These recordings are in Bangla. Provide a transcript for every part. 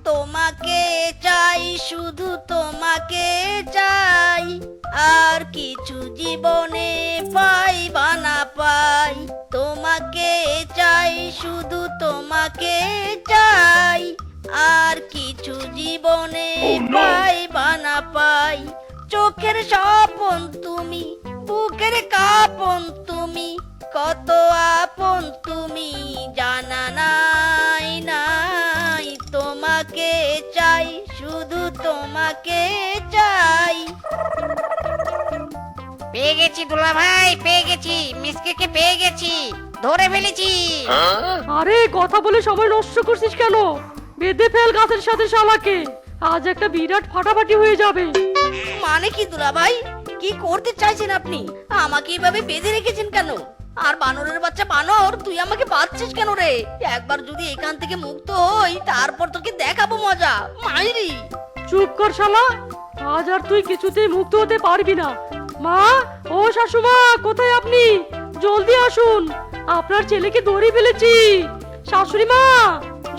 তোমাকে চাই, শুধু তোমাকে চাই, আর কিছু জীবনে পাই বা না পাই। তোমাকে চাই, শুধু তোমাকে চাই, আর কিছু জীবনে পাই বা না পাই। চোখের স্বপন তুমি, বুকের কাঁপন তুমি, কত আপন তুমি জানা নাই নাই। তোমাকে চাই, শুধু তোমাকে চাই। পেয়ে গেছি দুলা ভাই, পেয়ে গেছি, মিসকেকে পেয়ে গেছি, ধরে ফেলেছি। আরে কথা বলে সময় নষ্ট করছিস কেন? বেঁধে ফেল গাছের সাথে শালাকে, আজ একটা বিরাট ফাটাফাটি হয়ে যাবে। মানে কি দুলা ভাই, কি করতে চাইছেন আপনি? আমাকে এভাবে বেঁধে রেখেছেন কেন? আর বানরের বাচ্চা বানর, তুই আমাকে বাঁধছিস কেন রে? একবার যদি এখান থেকে মুক্ত হই, তারপর তোকে দেখাবো মজা, মাইরি। চুপ কর শালা, আজ আর তুই কিছুতেই মুক্ত হতে পারবি না। মা, ও শাশুমা, কোথায় আপনি? জলদি আসুন, আপনার ছেলেকে ধরে ফেলেছি। শাশুড়ি মা,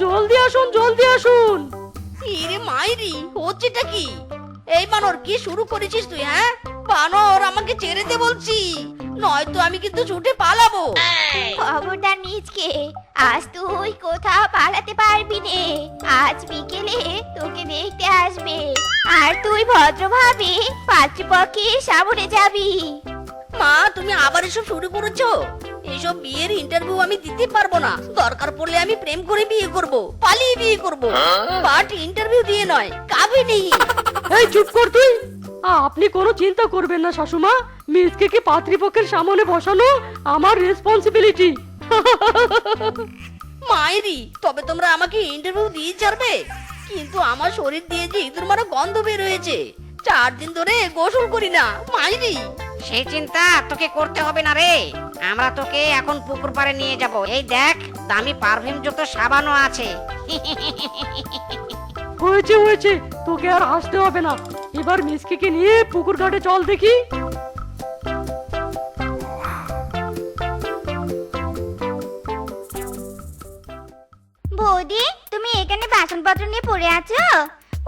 জলদি আসুন, জলদি আসুন। ইরে মাইরি, হচ্ছেটা কি? এই বানর, কি শুরু করেছিস তুই? হ্যাঁ বানর, আমাকে ছেড়ে দে বলছি, নয়তো আমি কিন্তু ছুটে পালাবো। খবরদার মিচকে, আজ তুই কোথাও পালাতে পারবি নে। আজ বিকেলে তোকে দেখতে আসবে, আর তুই ভদ্রভাবে পাত্রপক্ষে সামনে যাবি। মা, তুমি আবার এসব শুরু করেছো? এইসব বিয়ের ইন্টারভিউ আমি দিতে পারবো না। দরকার পড়লে আমি প্রেম করে বিয়ে করব, পালিয়ে বিয়ে করব, বাট ইন্টারভিউ দিয়ে নয়, কাবে নেই। এই চুপ কর তুই। আপনি কোনো চিন্তা করবেন না শাশুমা, মিসকে পাত্রীপক্ষের সামনে বসানো আমার রেসপন্সিবিলিটি। মায়েরি, তবে তোমরা আমাকে ইন্টারভিউ দিয়ে ছাড়বে? কিন্তু আমার শরীর দিয়ে যে ইঁদুর মারা গন্ধ বের হয়েছে, 4 দিন ধরে গোসল করি না, মায়েরি। সেই চিন্তা তোকে করতে হবে না রে, আমরা তোকে এখন পুকুর পাড়ে নিয়ে যাব। এই দেখ, দামি পারফিউম যুক্ত সাবানও আছে। হয়েছে হয়েছে, তোকে আর আসতে হবে না। এবার মিসকে নিয়ে পুকুর ঘাটে চল দেখি। বৌদি, তুমি এখানে বাসনপত্র নিয়ে পড়ে আছো?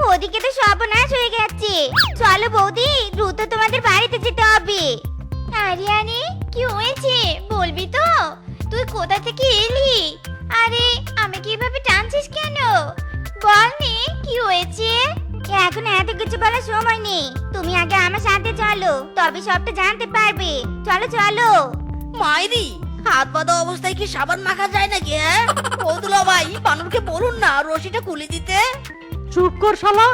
ওদিকে তো সর্বনাশ হয়ে গেছে। চলো বৌদি, দ্রুত তোমাদের বাড়িতে যেতে হবে। আরে আরে, কি হয়েছে বলবি তো? তুই কোথা থেকে এলি? আরে আমাকে এভাবে টানছিস কেন? বল নে, কি হয়েছে? এখন এত কিছু বলার সময় নেই, তুমি আগে আমার সাথে চলো, তবে সবটা জানতে পারবে। চলো চলো। মায়েরি, হাত বাঁধা অবস্থায় কি সাবান মাখা যায় নাকি? হ্যাঁ ও দুলা ভাই, বানরকে বলুন না রশিটা খুলে দিতে। চুপ কর শালা,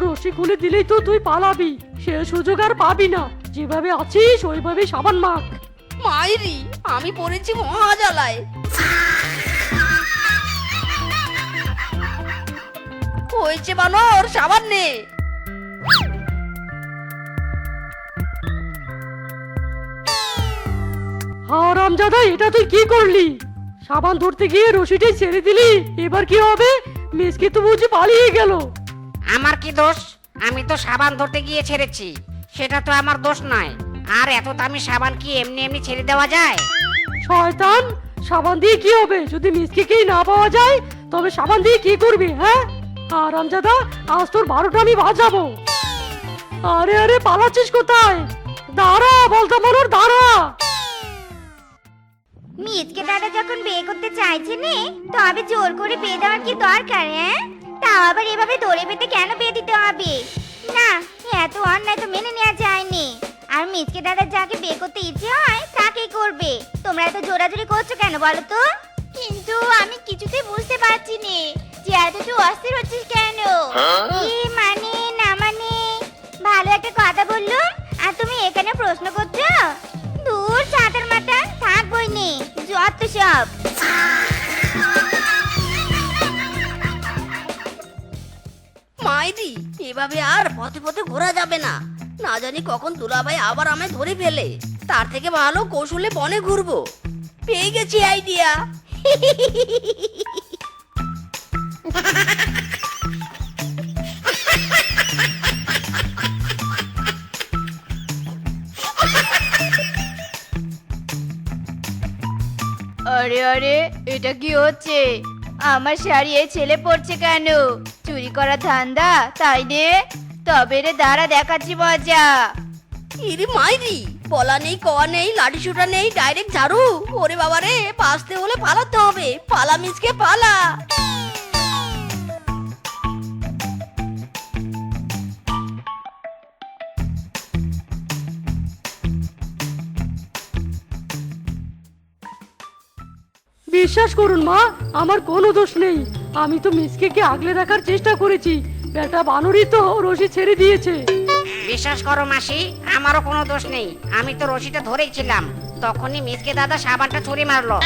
রশি খুলে দিলেই তো তুই পালাবি, সে সুযোগ আর পাবি না। যেভাবে আছিস ওইভাবে সাবান মাখ। মায়েরি, আমি পড়েছি মহাজালায়। হয়েছে বানর, সাবান নে। হারামজাদা, এটা তুই কি করলি? সাবান ধরতে গিয়ে রশিটাই ছেড়ে দিলি, এবার কি হবে? মিসকে তো বুঝি পালিয়ে গেল। আমার কি দোষ? আমি তো সাবান ধরতে গিয়ে ছেড়েছি, সেটা তো আমার দোষ নয়। আর এত দামি সাবান কি এমনি এমনি ছেড়ে দেওয়া যায়? শয়তান, সাবান দিয়ে কি হবে? যদি মিসকেই না পাওয়া যায় তবে সাবান দিয়ে কি করবি? হ্যাঁ হারামজাদা, আজ তোর 12টা আমি বাজাবো। আরে আরে, পালাচ্ছিস কোথায়? দাঁড়া বলতে বলর, দাঁড়া। মিচকে দাদা যখন বিয়ে করতে চাইছে নে, তবে জোর করে বিয়ে দেওয়ার কি দরকার? হ্যাঁ, তাও আবার এভাবে ধরে বেঁধে কেন বিয়ে দিতে হবে? না, এত অন্যায় তো মেনে নেওয়া যায়নি। আর মিচকে দাদা যাকে বিয়ে করতে ইচ্ছে হয় তাকেই করবে। তোমরা এত জোরাজোরি করছো কেন বলো তো? কিন্তু আমি কিছুতেই বুঝতে পারছি না যে এত তুই অস্থির হচ্ছিস কেন? কি মানে না মানে? ভালো একটা কথা বললুম আর তুমি এখানে প্রশ্ন করছো? দূর চাটার মাটা, থাকবই নি যত সব। মায়েরি, এভাবে আর পথে পথে ঘোরা যাবে না। না জানি কখন দুলাভাই আবার আমায় ধরে ফেলে। তার থেকে ভালো কৌশলে বনে ঘুরবো। পেয়ে গেছি আইডিয়া। আরে আরে, এটা কি হচ্ছে? আমার শাড়ি এই ছেলে পড়ছে কেন? চুরি করা ধান্দা তাই নে? তবে রে দাঁড়া, দেখাচ্ছি মজা। ইরি মাইরি, বলা নেই কওয়া নেই, লাঠি সুটা নেই, ডাইরেক্ট ঝাড়ু। ওরে বাবা রে, বাঁচতে হলে পালাতে হবে। পালা মিচকে পালা। বিশ্বাস করুন মা, আমার কোনো দোষ নেই। আমি তো মিসকে আগলে রাখার চেষ্টা করেছি। বেটা বানরই তো রশি ছেড়ে দিয়েছে। বিশ্বাস করো মাসি, আমারও কোনো দোষ নেই। আমি তো রশিটা ধরেই ছিলাম, তখনই মিসকে দাদা সাবানটা ছুরি মারলো।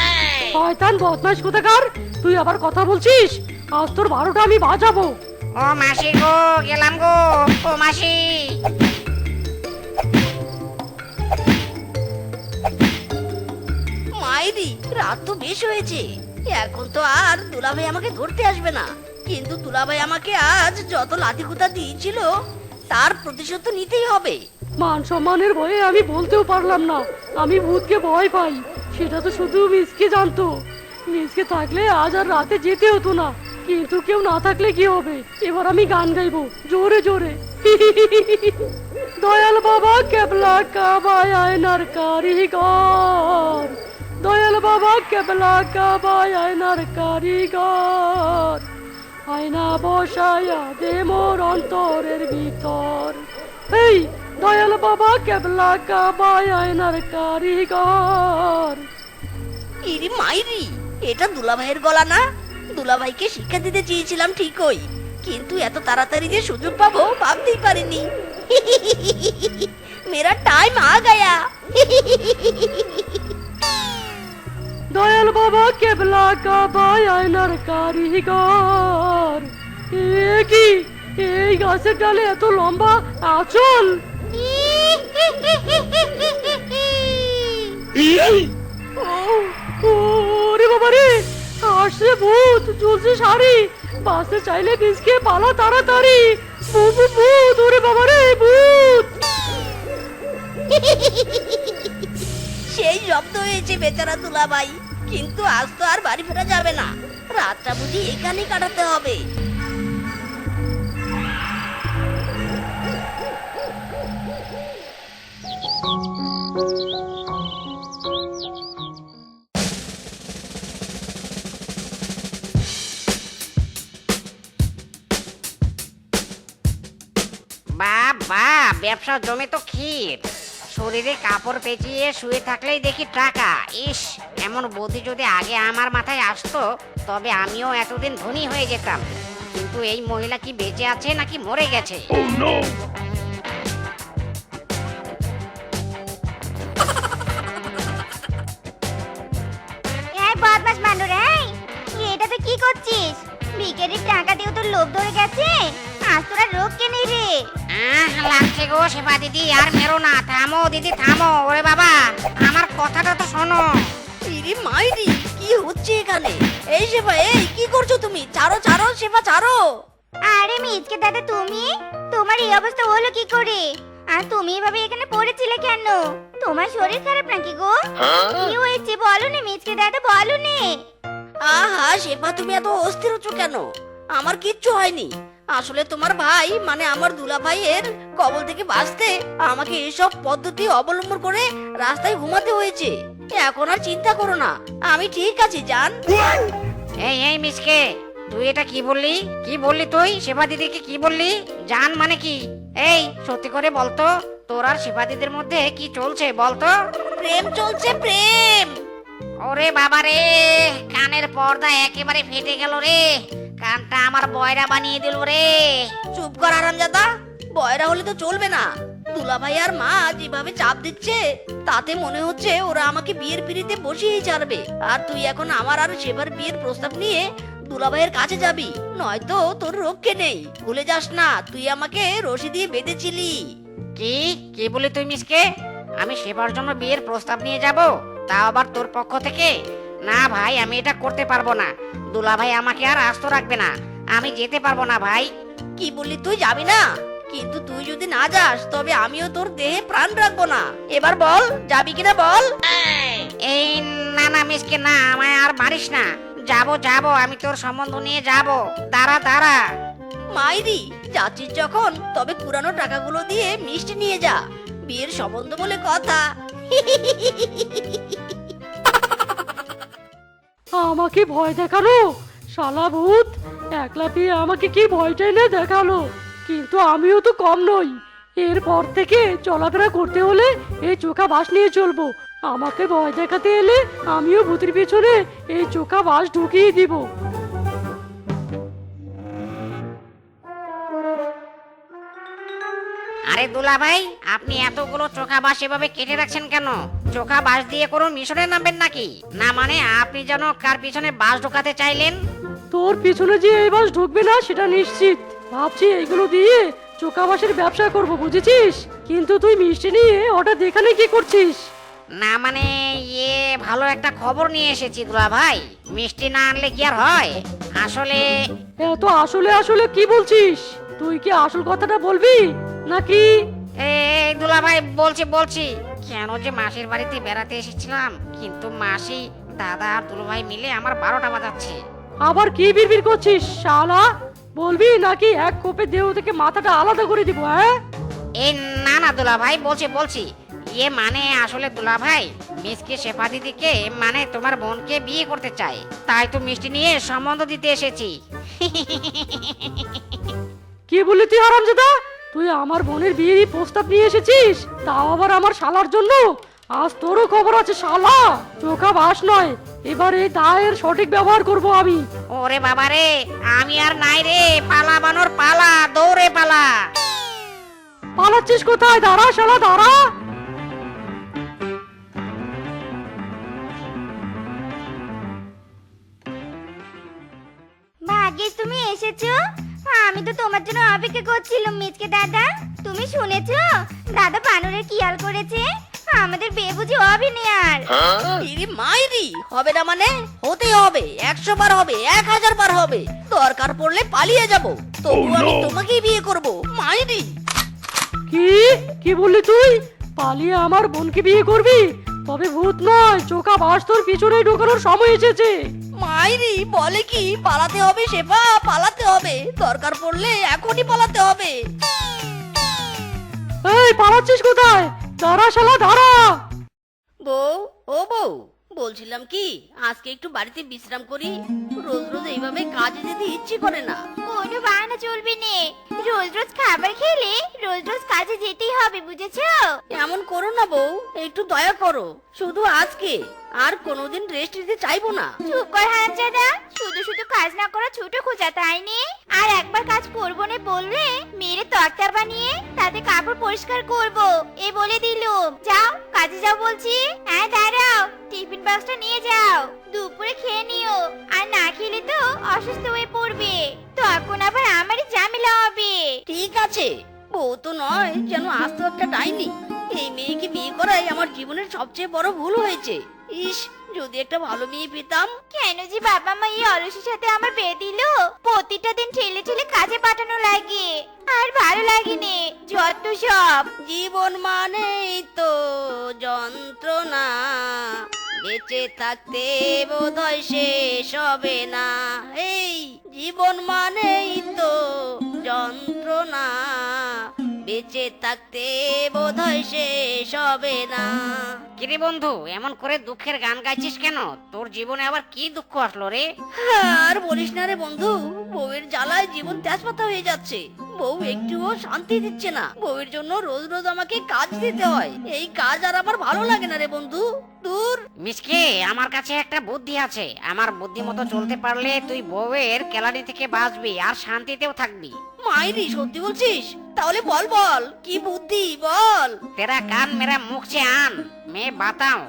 শয়তান বদমাশ কোথাকার, তুই আবার কথা বলছিস? আজ তোর 12টা আমি বাজাবো। ও মাসি গো, গেলাম গো। ও মাসি, মাইরি, রাত তো বেশ হয়েছে। এখন তো আর দুলাভাই আমাকে ধরতে আসবে না। কিন্তু দুলাভাই আমাকে আজ যত লাঠি কুতা দিয়েছিল তার প্রতিশোধ তো নিতেই হবে। মান সম্মানের ভয়ে আমি বলতেও পারলাম না আমি ভূতকে ভয় পাই। সেটা তো শুধু মিসকে জানতো। মিসকে থাকলে আজ আর রাতে যেতে হতো না। কিন্তু কেউ না থাকলে কি হবে? এবার আমি গান গাইবো জোরে জোরে। দয়াল বাবা কেবলা কাবায় আয়নার কারিগর, দয়াল বাবা কেবলা কাবায় আয়নার কারিগর, আয়না বসায়া দে মোর অন্তরের ভিতর। এই দয়াল বাবা কেবলা কাবায় আয়নার কারিগর। ইরি মাইরি, এটা দুলাভাইয়ের গলা না? দুলাভাইকে শিক্ষা দিতে চেয়েছিলাম ঠিকই, কিন্তু এত তাড়াতাড়ি যে সুযোগ পাবো ভাবতেই পারিনি। মেরা টাইম আ গায়া। দয়াল বাবা কেবলা কাবায় আয়নার কারিগর। এ কি, এই গাছের ডালে এত লম্বা আঁচল! ওরে বাবা রে, আসছে ভূত, ঝুলছে শাড়ি। বাঁচতে চাইলে মিসকে পালা তাড়াতাড়ি। ভূত, ওরে বাবা রে, ভূত! সেই শব্দ হয়েছে বেচারা দুলাভাই। কিন্তু আজ তো আর বাড়ি ফেরা যাবে না। রাতটা বুঝি এখানেই কাটাতে হবে। বাবা, ব্যবসার জমে তো ক্ষীর। শরীরে কাপড় পেঁচিয়ে শুয়ে থাকলেই দেখি টাকা। ইস, এমন বুদ্ধি যদি আগে আমার মাথায় আসতো তবে আমিও এতদিন ধনী হয়ে যেতাম। কিন্তু এই মহিলা কি বেঁচে আছে নাকি মরে গেছে? এই বদমাশ বানর, এই এটা তুই কি করছিস? ভিখারির টাকা দিয়ে তোর লোভ ধরে গেছে। আজ তোরা রোগ কেনে রে? লাগছে গো সেবা দিদি, আর মেরো না। থামো দিদি, থামো। ওরে বাবা, আমার কথাটা তো শোনো। ইরি মাইরি, কি হচ্ছে এখানে? এই সেবা, এই কি করছো তুমি? ছাড়ো ছাড়ো সেবা, ছাড়ো। আরে মিচকে দাদা, তুমি? তোমার এই অবস্থা হলো কি করে? আর তুমি এভাবে এখানে পড়েছিলে কেন? তোমার শরীর খারাপ নাকি গো? কি হয়েছে বলো না মিচকে দাদা, বলো নে। আহা সেবা, তুমি এত অস্থির হচ্ছ কেন? আমার কিচ্ছু হয়নি। আসলে তোমার ভাই মানে আমার দুলাভাইয়ের কবল থেকে বাঁচতে আমাকে এসব পদ্ধতি অবলম্বন করে রাস্তায় ঘুমাতে হয়েছে। এখন আর চিন্তা করো না, আমি ঠিক আছি জান। এই মিসকে, তুই এটা কি বললি? কি বললি তুই? সেবা দিদিকে কি বললি? জান মানে কি? এই সত্যি করে বলতো, তোর আর সেবা দিদির মধ্যে কি চলছে বলতো? প্রেম চলছে, প্রেম। ওরে বাবা রে, কানের পর্দা একেবারে ফেটে গেল রে। কানটা আমার বয়রা বানিয়ে দিল রে। চুপ কর আরামজাদা, বয়রা হলে তো চলবে না। দুলাভাই আর মা যেভাবে চাপ দিচ্ছে তাতে মনে হচ্ছে ওরা আমাকে বিয়ের পিড়িতে বসিয়েই ছাড়বে। আর তুই এখন আমার আর সেবার বিয়ের প্রস্তাব নিয়ে দুলাভাইয়ের কাছে যাবি, নয়তো তোর রক্ষে নেই। ভুলে যাস না, তুই আমাকে রশি দিয়ে বেঁধেছিলি। কি কি বলি তুই মিসকে? আমি সেবার জন্য বিয়ের প্রস্তাব নিয়ে যাব, তাও আবার তোর পক্ষ থেকে? না ভাই, আমি এটা করতে পারবো না। দুলাভাই আমাকে আর আস্ত রাখবে না। আমি যেতে পারবো না ভাই। কি বললি, তুই যাবি না? কিন্তু তুই যদি না যাস তবে আমিও তোর দেহে প্রাণ রাখবো না। এবার বল, যাবি কিনা বল। এই না না মিসকে, না, আমায় আর মারিস না। যাবো আমি তোর সম্বন্ধ নিয়ে যাব। দাঁড়া দাঁড়া। মাইরি, যাচ্ছিস যখন তবে পুরানো টাকাগুলো দিয়ে মিষ্টি নিয়ে যা, বিয়ের সম্বন্ধ বলে কথা। আমাকে ভয় দেখালো শালা ভূত, একলা পেয়ে আমাকে কি ভয়টাই না দেখালো। কিন্তু আমিও তো কম নই, এরপর থেকে চলাফেরা করতে হলে এই চোখা বাঁশ নিয়ে চলবো। আমাকে ভয় দেখাতে এলে আমিও ভূতের পেছনে এই চোখা বাঁশ ঢুকিয়ে দিব। আরে দুলা ভাই, আপনি এতগুলো চোখা বাঁশ এভাবে কেটে রাখছেন কেন? চোখা বাঁশ দিয়ে কোনো মিশনে নামবেন নাকি? না মানে আপনি যেন কার পিছনে বাঁশ ঢোকাতে চাইলেন? তোর পিছনে যে এই বাঁশ ঢুকবে না সেটা নিশ্চিত। ভাবছি এইগুলো দিয়ে চোখা বাঁশের ব্যবসা করব, বুঝেছিস? কিন্তু তুই মিষ্টি নিয়ে হঠাৎ এখানে কি করছিস? না মানে ইয়ে, ভালো একটা খবর নিয়ে এসেছি দুলা ভাই। মিষ্টি না আনলে কি আর হয়? আসলে এত আসলে আসলে কি বলছিস? তুই কি আসল কথাটা বলবি নাকি? এই দুলা ভাই, বলছি কেন যে মাসির বাড়িতে বেড়াতে এসেছিলাম, কিন্তু মাসি, দাদা আর দুলা ভাই মিলে আমার 12টা বাজাচ্ছে। আবার কি বিড়বিড় করছিস শালা? বলবি নাকি এক কোপে দেহ থেকে মাথাটা আলাদা করে দিব? হ্যাঁ, এই না দুলা ভাই, বলছি ইয়ে মানে আসলে দুলা ভাই, মিসকে শেফা দিদিকে মানে তোমার বোনকে বিয়ে করতে চাই, তাই তো মিষ্টি নিয়ে সম্বন্ধ দিতে এসেছি। কি বললি তুই হারামজাদা? তুই আমার বোনের বিয়ের প্রস্তাব নিয়ে এসেছিস, তাও আবার আমার শালার জন্য? আজ তোরও খবর আছে শালা। চোখা বাস নয়, এবার এই দায়ের সঠিক ব্যবহার করব আমি। ওরে বাবা রে, আমি আর নাই রে, পালা বানর পালা, দৌড়ে পালা। পালাচ্ছিস কোথায়? দাঁড়া শালা দাঁড়া। ভাগ্যিস তুমি এসেছো। আমি তো তোমার জন্য অপেক্ষা করছিলাম মিচকে দাদা। তুমি শুনেছো দাদা বানরের কি হাল করেছে? আমাদের বিয়ে বুঝি হবে না আর। ইরি মাইরি, হবে না মানে? হতে হবে, 100 বার হবে, 1000 বার হবে, দরকার পড়লে পালিয়ে যাব, তবু আমি তোমাকেই বিয়ে করব মাইরি। কি কি বললি তুই? পালিয়ে আমার বোনকে বিয়ে করবি? তবে ভূত নয়, চোখা বাস তোর পিছনে ঢোকানোর সময় এসেছে। মাইরি বলে কি পালাতে হবে শেফা, পালাতে হবে, দরকার পড়লে এখনই পালাতে হবে। এই পালাচ্ছিস কোথায়? দাঁড়া শালা দাঁড়া। বউ, ও বউ, বলছিলাম কি আজকে একটু বাড়িতে বিশ্রাম করি, রোজ রোজ এইভাবে কাজে যেতে ইচ্ছে করে না। কোনো বাহানা চলবে না, রোজ রোজ খাবার খেলে রোজ রোজ কাজে যেতেই হবে, বুঝেছো? এমন করো না বউ, একটু দয়া করো, শুধু আজকে, আর কোনোদিন রেস্ট নিতে চাইবো না। চুপ কর হারামজাদা, শুধু শুধু কাজ না করা ছোট খোঁজা, তাই নে? আর একবার কাজ করবো না বললে মেরে তরকা বানিয়ে তাতে কাপড় পরিষ্কার করব, এ বলে দিলুম। যাও কাজে যাও বলছি। হ্যাঁ দাঁড়াও, টিফিন বক্সটা নিয়ে যাও, দুপুরে খেয়ে নিও, আর না খেলে তো অসুস্থ হয়ে পড়বে, তখন আবার আমারই ঝামেলা হবে। ঠিক আছে, বউ তো নয় যেন আস্ত একটা ডাইনি। এই মেয়েকে বিয়ে করাই আমার জীবনের সবচেয়ে বড় ভুল হয়েছে। ইস, যদি একটা ভালো মেয়ে পেতাম। কেন যে বাবা মা এই অলসের সাথে আমার বিয়ে দিল? প্রতিটা দিন ঠেলে ঠেলে কাজে পাঠানো লাগে, আর ভালো লাগেনি যত সব। জীবন মানেই তো যন্ত্রণা, বেঁচে থাকতে বোধহয় শেষ হবে না। এই জীবন মানেই তো যন্ত্রণা, বেঁচে থাকতে বোধহয় শেষ হবে না। কিরে বন্ধু, এমন করে দুঃখের গান গাইছিস কেন? তোর জীবনে আবার কি দুঃখ আসলো রে? আর বলিস না রে বন্ধু, বউয়ের জ্বালায় জীবন তেজপাতা হয়ে যাচ্ছে। বউ একটুও শান্তি দিচ্ছে না, বউয়ের জন্য রোজ রোজ আমাকে কাজ দিতে হয়, এই কাজ আর আমার ভালো লাগে না রে বন্ধু, দূর। মিসকে, আমার কাছে একটা বুদ্ধি আছে। আমার বুদ্ধি মতো চলতে পারলে তুই বউয়ের কেলানি থেকে বাঁচবি আর শান্তিতেও থাকবি। মাইরি, সত্যি বলছিস? তাহলে বল বল, কি বুদ্ধি বল। তেরা কান মেরা মুখ সে আন, মে বাতাও।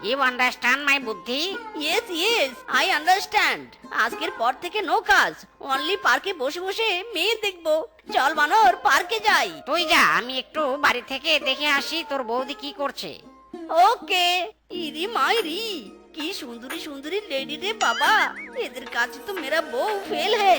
ইউ আন্ডারস্ট্যান্ড মাই বুদ্ধি? Yes yes, I understand. আজকের পর থেকে নো কাজ, অনলি পার্কে বসে বসে মেয়ে দেখবো। চল বানর, পার্কে যাই। তুই যা, আমি একটু বাড়ি থেকে দেখে আসি তোর বৌদি কি করছে। ওকে। ইরি মাইরি, কি সুন্দরী সুন্দরী লেডি রে বাবা, এদের কাছে তো মেরা বউ ফেল হে।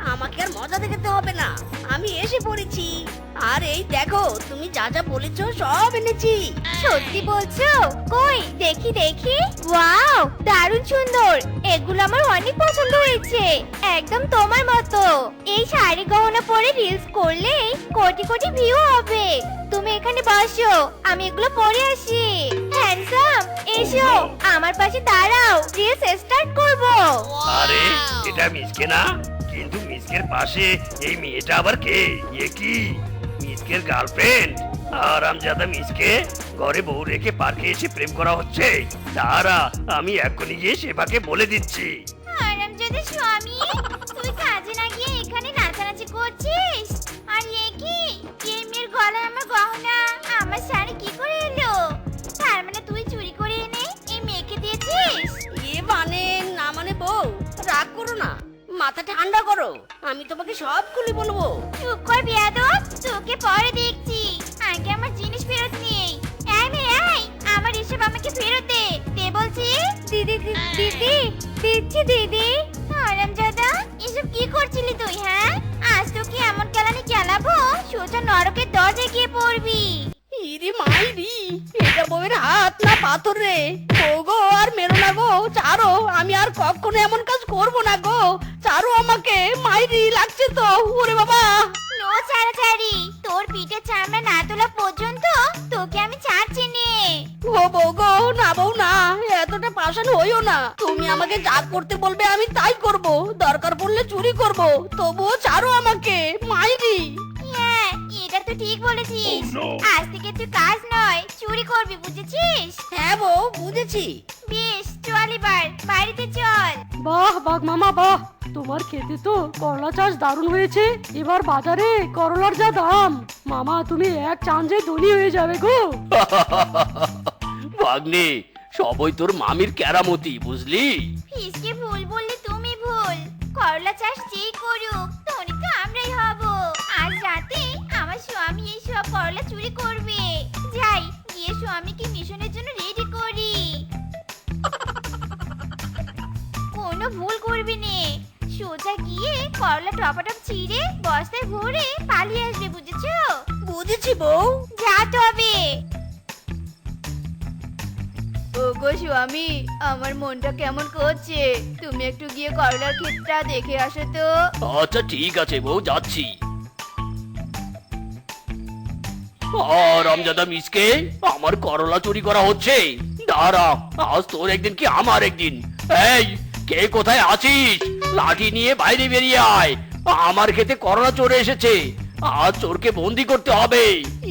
আমাকে আর মজা দেখাতে হবে না, আমি এসে পড়েছি। আর এই দেখো, তুমি যা যা বলেছো সব এনেছি। সত্যি বলছো? কই দেখি দেখি। ওয়াও, দারুণ সুন্দর। এগুলো আমার অনেক পছন্দ হয়েছে, একদম তোমার মতো। এই শাড়ি গহনা পরে রিলস করলে কোটি কোটি ভিউ হবে। তুমি এখানে বসো, আমি এগুলো পরে আসি। হ্যান্ডসাম, এসো আমার পাশে দাঁড়াও, রিলস স্টার্ট করব। আরে এটা মিসকে না? কিন্তু মিসকের পাশে এই মেয়েটা আবার কে? এ কি মিসকের গার্লফ্রেন্ড? আরামজাদা মিসকে ঘরে বউ রেখে পার্কে এসে প্রেম করা হচ্ছে। তারা আমি এখনই গিয়ে সেবাকে বলে দিচ্ছি। আরামজাদা স্বামী, তুই কাজে না গিয়ে এখানে নাচানাচি করছিস? আর এ কি, এই মেয়ের গলায় আমার গহনা, আমার শাড়ি কি করে এলো? তার মানে তুই চুরি করে এনে এই মেয়েকে দিয়েছিস? এ মানে না মানে বউ, রাগ করো না, মাথা ঠান্ডা করো, আমি তোমাকে সব খুলে বলবো। চুপ কর বেয়াদব, তোকে পরে দেখছি। আগে আমার জিনিস ফেরত নেই। এই মেয়ে, এই আমার এসব আমাকে ফেরত দে, দে বলছি। দিদি দিদি দিচ্ছি দিদি। আরামজাদা, এসব কি করছিলি তুই? হ্যাঁ, আজ তোকে এমন কেলানি কেলাবো, সোজা নরকের দরজায় গিয়ে পড়বি। ইরে মাইরি, এটা বউয়ের হাত না পাথর রে। বউ গো, আর মেরো না গো, ছাড়ো, আমি আর কখনো এমন কাজ করব না গো, ছাড়ো আমাকে, মাইরি লাগছে তো, ওরে বাবা। নো ছাড়াছাড়ি, তোর পিঠে চামড়া না তোলা পর্যন্ত তোকে আমি ছাড়ছি নে। ও বউ গো, না বউ না, এতটা পাষাণ হইও না। তুমি আমাকে যা করতে বলবে আমি তাই করব, দরকার পড়লে চুরি করব, তবুও ছাড়ো আমাকে, মাইরি। হ্যাঁ, এটা তো ঠিক বলেছিস। আজ থেকে তুই কাজ নয় চুরি করবি, বুঝেছিস? হ্যাঁ বউ, বুঝেছি। বেশ, চল এবার বাড়িতে চল। বাহ বাঘ মামা বাহ, তোমার খেতে তো করলা চাষ দারুণ হয়েছে। এবার বাজারে করলার যা দাম, মামা তুমি এক চান্সে ধনী হয়ে যাবে গো। ভাগ্নে, সবই তোর মামির কেরামতি, বুঝলি? ফিসকে ভুল বললে তুমি ভুল। করলা চাষ যেই করুক, ধনী তো আমরাই হব। আজ রাতে আমার স্বামী এই সব করলা চুরি করবে। যাই গিয়ে স্বামীকে মিশনের জন্য রেডি করি। কোনো ভুল করবি নে, সোজা গিয়ে করলা টপাটপ ছিঁড়ে বস্তায় ভরে পালিয়ে আসবে, বুঝেছো? বুঝেছি বউ। যা তবে। ওগো স্বামী, আমার মনটা কেমন করছে, তুমি একটু গিয়ে করলার ক্ষেতটা দেখে আসো তো। আচ্ছা ঠিক আছে বউ, যাচ্ছি। রামজাদা মিসকে, আমার করলা চুরি করা হচ্ছে। দাঁড়া, আজ তোর একদিন কি আমার একদিন। এই, কে কোথায় আছিস? লাঠি নিয়ে বাইরে বেরিয়ে আয়, আমার খেতে করলা চোরে এসেছে। আজ চোরকে বন্দি করতে হবে।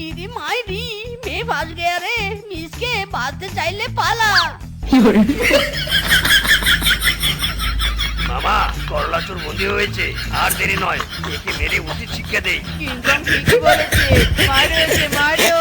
ইরে মাইরি, মেয়ে বাজ গেয়া রে, মিসকে বাঁচতে চাইলে পালা। মামা, করলা চোর বন্দি হয়েছে, আর দেরি নয়, একে মেরে উচিত শিক্ষা দেই। কিন্তু ঠিকই বলেছে, মারো এসে মারো।